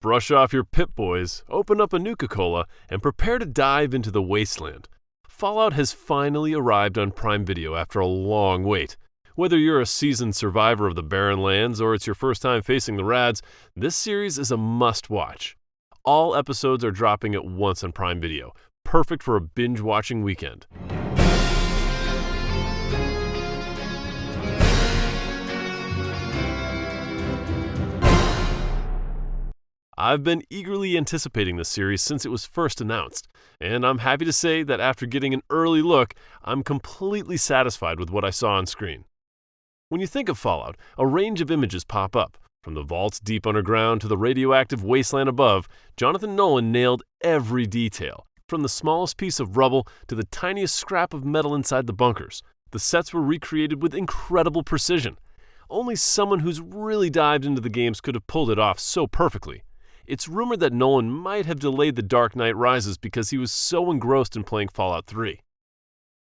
Brush off your Pip Boys, open up a Nuka-Cola, and prepare to dive into the wasteland. Fallout has finally arrived on Prime Video after a long wait. Whether you're a seasoned survivor of the Barren Lands or it's your first time facing the Rads, this series is a must-watch. All episodes are dropping at once on Prime Video, perfect for a binge-watching weekend. I've been eagerly anticipating this series since it was first announced, and I'm happy to say that after getting an early look, I'm completely satisfied with what I saw on screen. When you think of Fallout, a range of images pop up. From the vaults deep underground to the radioactive wasteland above, Jonathan Nolan nailed every detail. From the smallest piece of rubble to the tiniest scrap of metal inside the bunkers, the sets were recreated with incredible precision. Only someone who's really dived into the games could have pulled it off so perfectly. It's rumored that Nolan might have delayed The Dark Knight Rises because he was so engrossed in playing Fallout 3.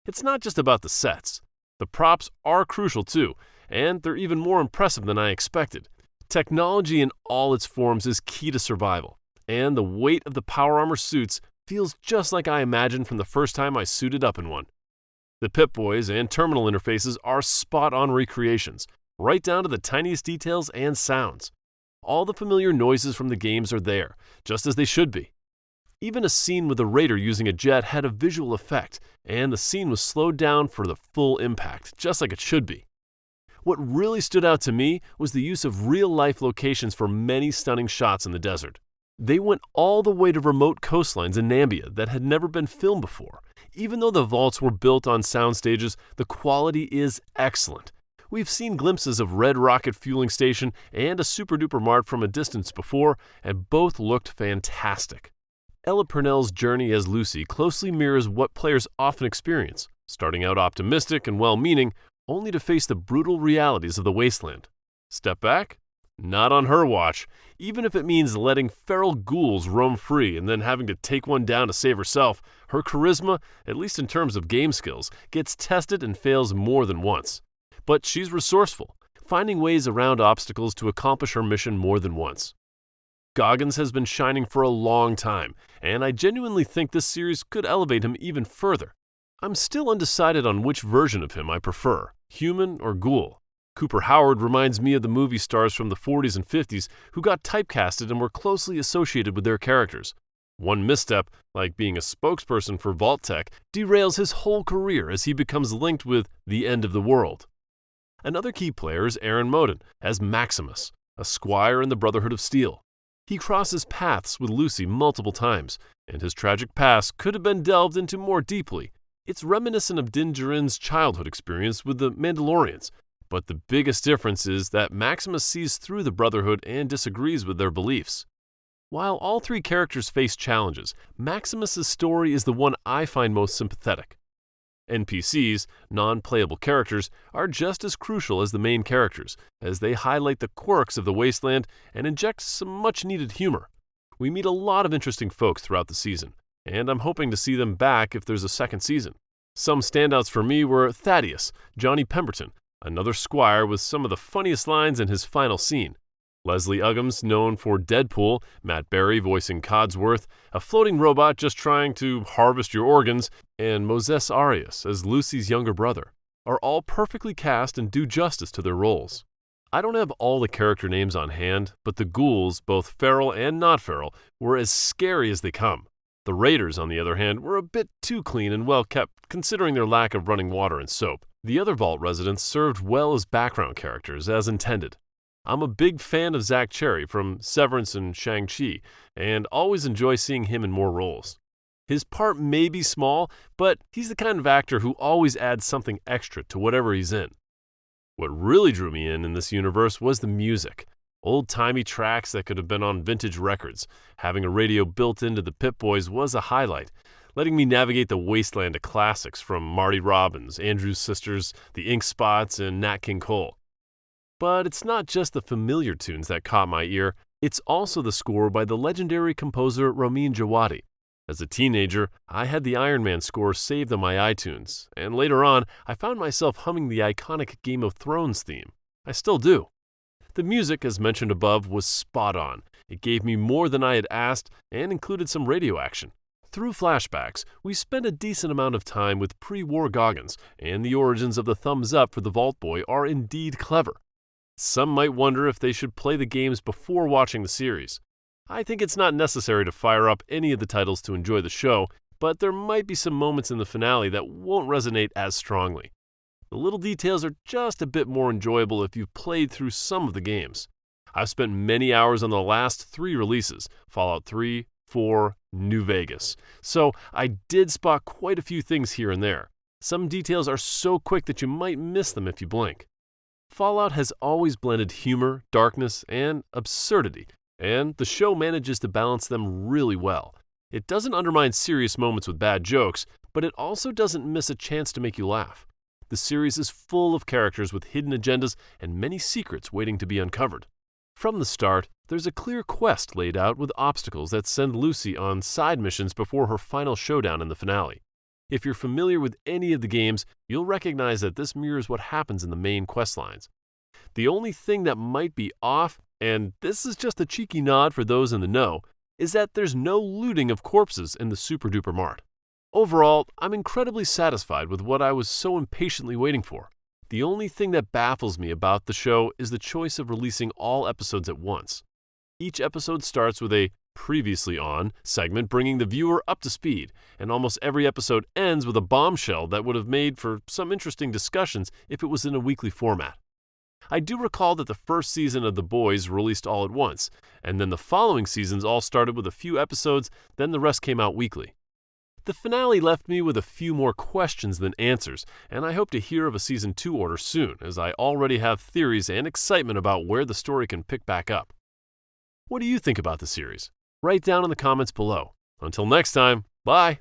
It's not just about the sets. The props are crucial too, and they're even more impressive than I expected. Technology in all its forms is key to survival, and the weight of the power armor suits feels just like I imagined from the first time I suited up in one. The Pip Boys and terminal interfaces are spot-on recreations, right down to the tiniest details and sounds. All the familiar noises from the games are there, just as they should be. Even a scene with a raider using a jet had a visual effect, and the scene was slowed down for the full impact, just like it should be. What really stood out to me was the use of real-life locations for many stunning shots in the desert. They went all the way to remote coastlines in Namibia that had never been filmed before. Even though the vaults were built on sound stages, the quality is excellent. We've seen glimpses of Red Rocket Fueling Station and a super-duper mart from a distance before, and both looked fantastic. Ella Purnell's journey as Lucy closely mirrors what players often experience, starting out optimistic and well-meaning, only to face the brutal realities of the wasteland. Step back? Not on her watch, even if it means letting feral ghouls roam free and then having to take one down to save herself. Her charisma, at least in terms of game skills, gets tested and fails more than once. But she's resourceful, finding ways around obstacles to accomplish her mission more than once. Goggins has been shining for a long time, and I genuinely think this series could elevate him even further. I'm still undecided on which version of him I prefer, human or ghoul. Cooper Howard reminds me of the movie stars from the 40s and 50s who got typecasted and were closely associated with their characters. One misstep, like being a spokesperson for Vault-Tec, derails his whole career as he becomes linked with the end of the world. Another key player is Aaron Moden as Maximus, a squire in the Brotherhood of Steel. He crosses paths with Lucy multiple times, and his tragic past could have been delved into more deeply. It's reminiscent of Din Djarin's childhood experience with the Mandalorians, but the biggest difference is that Maximus sees through the Brotherhood and disagrees with their beliefs. While all three characters face challenges, Maximus's story is the one I find most sympathetic. NPCs, non-playable characters, are just as crucial as the main characters, as they highlight the quirks of the wasteland and inject some much-needed humor. We meet a lot of interesting folks throughout the season, and I'm hoping to see them back if there's a second season. Some standouts for me were Thaddeus, Johnny Pemberton, another squire with some of the funniest lines in his final scene. Leslie Uggams, known for Deadpool, Matt Berry voicing Codsworth, a floating robot just trying to harvest your organs, and Moses Arias as Lucy's younger brother, are all perfectly cast and do justice to their roles. I don't have all the character names on hand, but the ghouls, both feral and not feral, were as scary as they come. The raiders, on the other hand, were a bit too clean and well kept, considering their lack of running water and soap. The other vault residents served well as background characters, as intended. I'm a big fan of Zach Cherry from Severance and Shang-Chi, and always enjoy seeing him in more roles. His part may be small, but he's the kind of actor who always adds something extra to whatever he's in. What really drew me in this universe was the music. Old-timey tracks that could have been on vintage records. Having a radio built into the Pip Boys was a highlight, letting me navigate the wasteland of classics from Marty Robbins, Andrews Sisters, the Ink Spots, and Nat King Cole. But it's not just the familiar tunes that caught my ear, it's also the score by the legendary composer Ramin Djawadi. As a teenager, I had the Iron Man score saved on my iTunes, and later on, I found myself humming the iconic Game of Thrones theme. I still do. The music, as mentioned above, was spot on. It gave me more than I had asked and included some radio action. Through flashbacks, we spent a decent amount of time with pre-war Goggins, and the origins of the thumbs up for the Vault Boy are indeed clever. Some might wonder if they should play the games before watching the series. I think it's not necessary to fire up any of the titles to enjoy the show, but there might be some moments in the finale that won't resonate as strongly. The little details are just a bit more enjoyable if you've played through some of the games. I've spent many hours on the last 3 releases, Fallout 3, 4, New Vegas, so I did spot quite a few things here and there. Some details are so quick that you might miss them if you blink. Fallout has always blended humor, darkness, and absurdity, and the show manages to balance them really well. It doesn't undermine serious moments with bad jokes, but it also doesn't miss a chance to make you laugh. The series is full of characters with hidden agendas and many secrets waiting to be uncovered. From the start, there's a clear quest laid out with obstacles that send Lucy on side missions before her final showdown in the finale. If you're familiar with any of the games, you'll recognize that this mirrors what happens in the main quest lines. The only thing that might be off, and this is just a cheeky nod for those in the know, is that there's no looting of corpses in the Super Duper Mart. Overall, I'm incredibly satisfied with what I was so impatiently waiting for. The only thing that baffles me about the show is the choice of releasing all episodes at once. Each episode starts with a previously on segment bringing the viewer up to speed, and almost every episode ends with a bombshell that would have made for some interesting discussions if it was in a weekly format. I do recall that the first season of The Boys released all at once, and then the following seasons all started with a few episodes, then the rest came out weekly. The finale left me with a few more questions than answers, and I hope to hear of a season 2 order soon, as I already have theories and excitement about where the story can pick back up. What do you think about the series? Write down in the comments below. Until next time, bye!